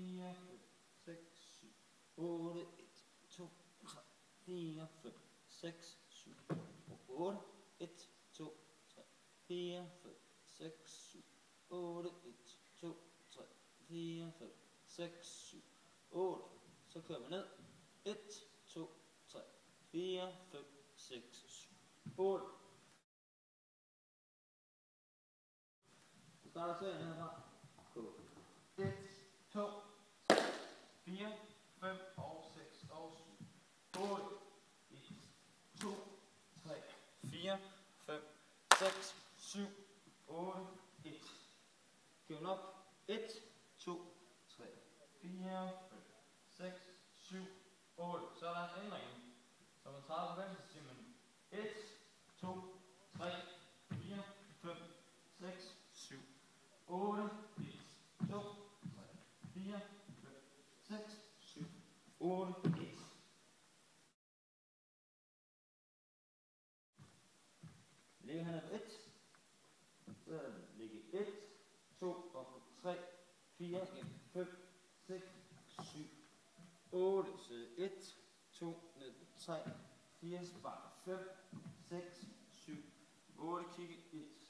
4, 5, 6, 7, 8, 1, 2, 3, 4, 5, 6, 7, 8, 1, 2, 3, 4, 5, 6, 7, 8, 1, 2, 3, 4, 5, 6, 7, 8. Så kører vi ned. 1, 2, 3, 4, 5, 6, 7, 8. Så starter serien herfra. Gå. 1, 2, 3, 4, 5 og 6 og 7, 8. 1, 2, 3, 4, 5, 6, 7, 8, 1. Giv den op. 1, 2, 3, 4, 5, 6, 7, 8. Så er der en ændring. Så man træder på venstre, siger man 1, 2, 3, 4, 5, 6, 7, 8, 1, 2, 3, 4, 5, 6, 7, 8, 1. Lægger han på 1. Så lægger 1, 2 og 3, 4, 5, 6, 7, 8. Så 1, 2, 3, 4, spar 5, 6, 7, 8. Kigge 1.